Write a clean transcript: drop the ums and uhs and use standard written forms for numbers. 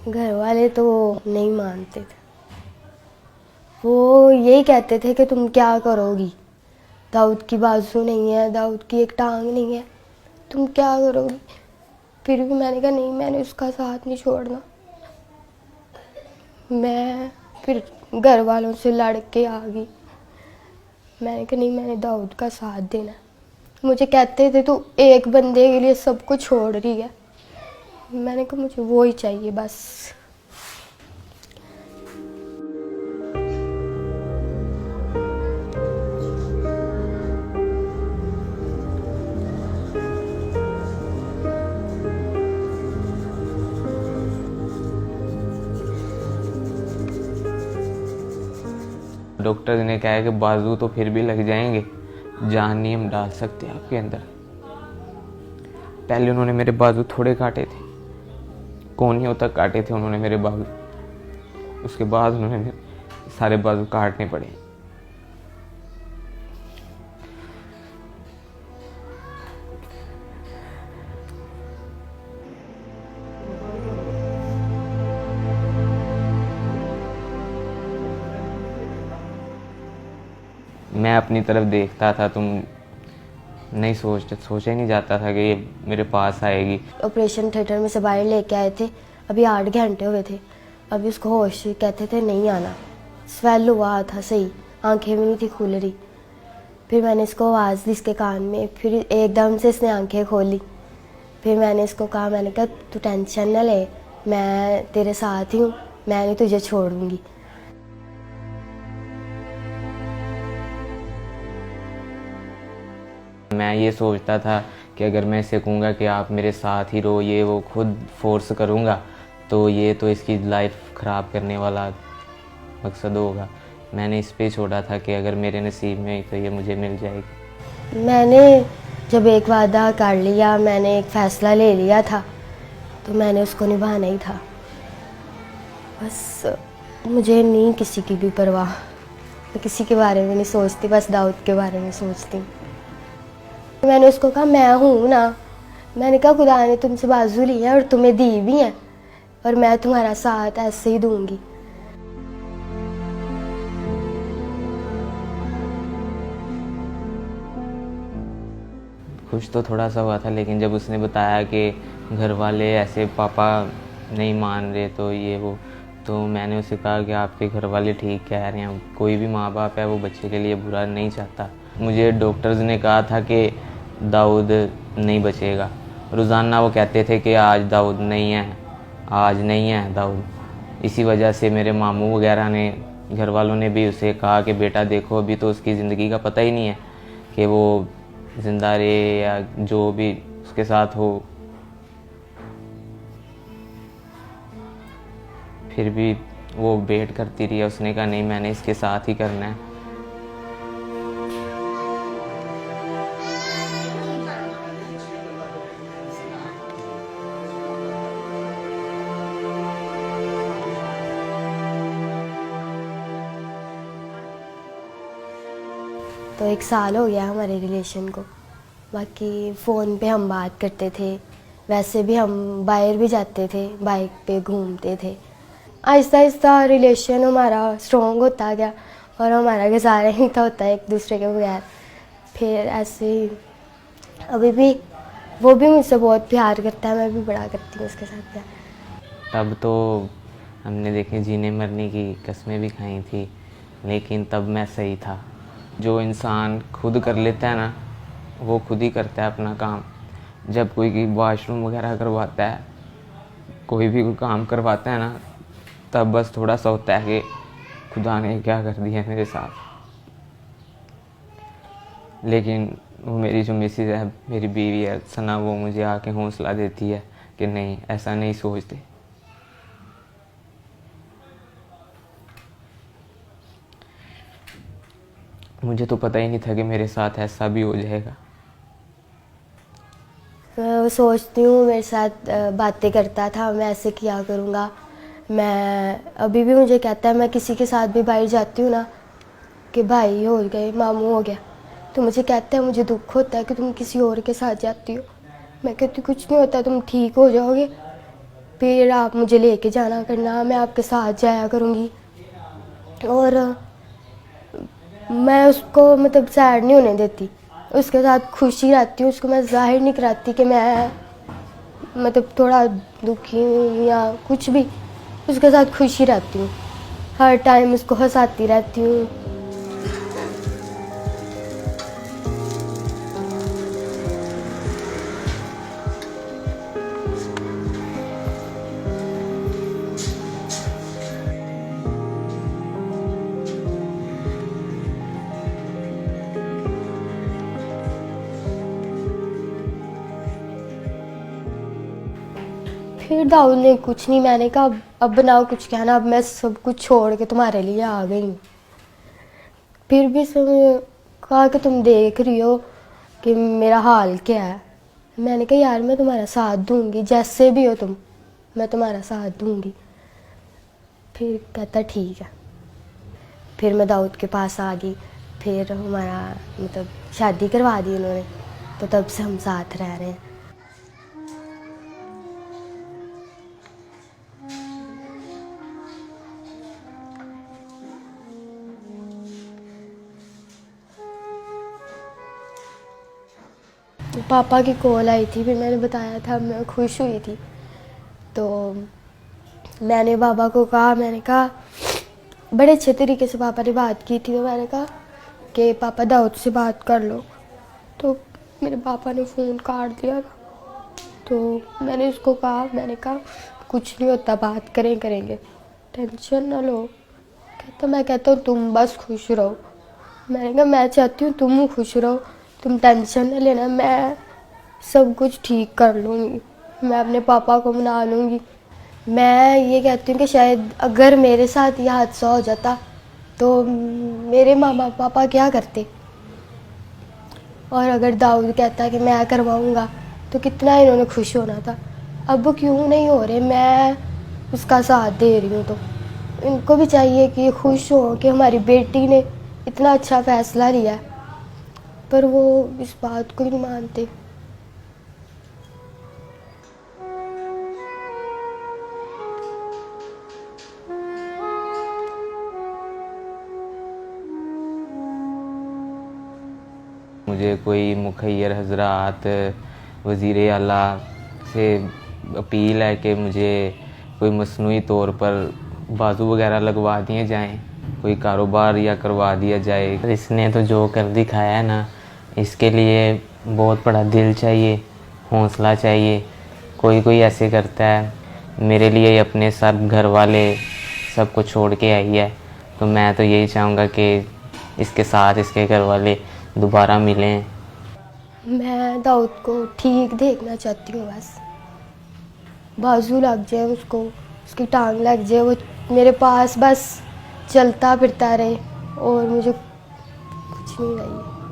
घर वाले तो नहीं मानते थे। वो यही कहते थे कि तुम क्या करोगी, दाऊद की बाजू नहीं है, दाऊद की एक टांग नहीं है, तुम क्या करोगी। फिर भी मैंने कहा नहीं, मैंने उसका साथ नहीं छोड़ना। मैं फिर घर वालों से लड़ के आ गई। मैंने कहा नहीं, मैंने दाऊद का साथ देना। मुझे कहते थे तू एक बंदे के लिए सब कुछ छोड़ रही है। मैंने कहा मुझे वो ही चाहिए बस। डॉक्टर ने कहा है कि बाजू तो फिर भी लग जाएंगे, जान नहीं हम डाल सकते आपके अंदर। पहले उन्होंने मेरे बाजू थोड़े काटे थे, कोहनियों तक काटे थे उन्होंने मेरे बाजू। उसके बाद उन्होंने मेरे सारे बाजू काटने पड़े। मैं अपनी तरफ देखता था, तुम नहीं सोचा ही नहीं जाता था कि ये मेरे पास आएगी। ऑपरेशन थिएटर में से बाहर लेके आए थे, अभी 8 घंटे हुए थे। अभी उसको होश, कहते थे नहीं आना। स्वेल हुआ था सही, आंखें भी नहीं थी खुल रही। फिर मैंने इसको आवाज़ दी इसके कान में, फिर एकदम से इसने आंखें खोली। फिर मैंने इसको कहा, मैंने कहा तू टेंशन न ले, मैं तेरे साथ ही हूँ, मैं नहीं तुझे छोड़ूंगी। मैं ये सोचता था कि अगर मैं इसे कहूँगा कि आप मेरे साथ ही रहो, ये वो खुद फोर्स करूँगा तो ये तो इसकी लाइफ ख़राब करने वाला मकसद होगा। मैंने इस पे छोड़ा था कि अगर मेरे नसीब में तो ये मुझे मिल जाएगी। मैंने जब एक वादा कर लिया, मैंने एक फ़ैसला ले लिया था, तो मैंने उसको निभाना ही था। बस मुझे नहीं किसी की भी परवाह, मैं किसी के बारे में नहीं सोचती, बस दाऊद के बारे में सोचती हूँ। मैंने उसको कहा मैं हूँ ना, मैंने कहा खुदा ने तुमसे बाजू ली है और तुम्हें दी भी है, और मैं तुम्हारा साथ ऐसे ही दूंगी। खुश तो थोड़ा सा हुआ था, लेकिन जब उसने बताया कि घर वाले ऐसे पापा नहीं मान रहे तो ये वो, तो मैंने उसे कहा कि आपके घर वाले ठीक कह रहे हैं, कोई भी माँ बाप है वो बच्चे के लिए बुरा नहीं चाहता। मुझे डॉक्टर्स ने कहा था कि दाऊद नहीं बचेगा। रोज़ाना वो कहते थे कि आज दाऊद नहीं है, आज नहीं है दाऊद। इसी वजह से मेरे मामू वगैरह ने, घर वालों ने भी उसे कहा कि बेटा देखो अभी तो उसकी ज़िंदगी का पता ही नहीं है कि वो जिंदा रहे या जो भी उसके साथ हो। फिर भी वो वेट करती रही। उसने कहा नहीं, मैंने इसके साथ ही करना है। तो 1 साल हो गया हमारे रिलेशन को। बाकी फ़ोन पे हम बात करते थे, वैसे भी हम बाहर भी जाते थे, बाइक पे घूमते थे। आहिस्ता आहिस्ता रिलेशन हमारा स्ट्रॉन्ग होता गया और हमारा गुजारा ही था होता है एक दूसरे के बगैर। फिर ऐसे ही अभी भी वो भी मुझसे बहुत प्यार करता है, मैं भी बड़ा करती हूँ उसके साथ प्यार। तब तो हमने देखे जीने मरने की कस्में भी खाई थी, लेकिन तब मैं सही था। जो इंसान खुद कर लेता है ना, वो खुद ही करता है अपना काम। जब कोई वॉशरूम वगैरह करवाता है, कोई भी कोई काम करवाता है ना, तब बस थोड़ा सा होता है कि खुदा ने क्या कर दिया मेरे साथ। लेकिन वो मेरी जो मिसेज है, मेरी बीवी है सना, वो मुझे आके हौसला देती है कि नहीं, ऐसा नहीं सोचते। मुझे तो पता ही नहीं था कि मेरे साथ ऐसा भी हो जाएगा। मैं सोचती हूँ मेरे साथ बातें करता था, मैं ऐसे किया करूँगा। मैं अभी भी मुझे कहता है, मैं किसी के साथ भी बाहर जाती हूँ ना कि भाई हो गए, मामू हो गया, तो मुझे कहता है मुझे दुख होता है कि तुम किसी और के साथ जाती हो। मैं कहती कुछ नहीं होता, तुम ठीक हो जाओगे। फिर आप मुझे लेके जाना करना, मैं आपके साथ जाया करूँगी। और मैं उसको मतलब सैड नहीं होने देती, उसके साथ खुशी रहती हूँ। उसको मैं जाहिर नहीं कराती कि मैं मतलब थोड़ा दुखी हूँ या कुछ भी, उसके साथ खुशी रहती हूँ, हर टाइम उसको हंसाती रहती हूँ। फिर दाऊद ने कुछ नहीं, मैंने कहा अब बनाओ कुछ कहना, अब मैं सब कुछ छोड़ के तुम्हारे लिए आ गई हूँ। फिर भी उसने कहा कि तुम देख रही हो कि मेरा हाल क्या है। मैंने कहा यार मैं तुम्हारा साथ दूंगी, जैसे भी हो तुम, मैं तुम्हारा साथ दूंगी। फिर कहता ठीक है। फिर मैं दाऊद के पास आ गई, फिर हमारा मतलब शादी करवा दी उन्होंने, तो तब से हम साथ रह रहे हैं। पापा की कॉल आई थी, फिर मैंने बताया था मैं खुश हुई थी। तो मैंने पापा को कहा, मैंने कहा बड़े अच्छे तरीके से पापा ने बात की थी, तो मैंने कहा कि पापा दाऊद से बात कर लो। तो मेरे पापा ने फ़ोन काट दिया था। तो मैंने उसको कहा, मैंने कहा कुछ नहीं होता, बात करेंगे, टेंशन ना लो। कहता मैं कहता हूँ तुम बस खुश रहो। मैंने कहा मैं चाहती हूँ तुम खुश रहो, तुम टेंशन ना लेना, मैं सब कुछ ठीक कर लूँगी, मैं अपने पापा को मना लूँगी। मैं ये कहती हूँ कि शायद अगर मेरे साथ यह हादसा हो जाता तो मेरे मामा पापा क्या करते, और अगर दाऊद कहता कि मैं करवाऊँगा तो कितना इन्होंने खुश होना था। अब वो क्यों नहीं हो रहे, मैं उसका साथ दे रही हूँ। तो इनको भी चाहिए कि खुश हो कि हमारी बेटी ने इतना अच्छा फ़ैसला लिया, पर वो इस बात को ही नहीं मानते। मुझे कोई मुखैर हजरात वज़ीर आला से अपील है कि मुझे कोई मसनूई तौर पर बाजू वगैरह लगवा दिए जाएं, कोई कारोबार या करवा दिया जाए। इसने तो जो कर दिखाया है ना, इसके लिए बहुत बड़ा दिल चाहिए, हौसला चाहिए। कोई कोई ऐसे करता है, मेरे लिए अपने सब घर वाले सब कुछ छोड़ के आई है, तो मैं तो यही चाहूँगा कि इसके साथ इसके घर वाले दोबारा मिलें। मैं दाऊद को ठीक देखना चाहती हूँ, बस बाजू लग जाए उसको, उसकी टांग लग जाए, वो मेरे पास बस चलता फिरता रहे, और मुझे कुछ नहीं चाहिए।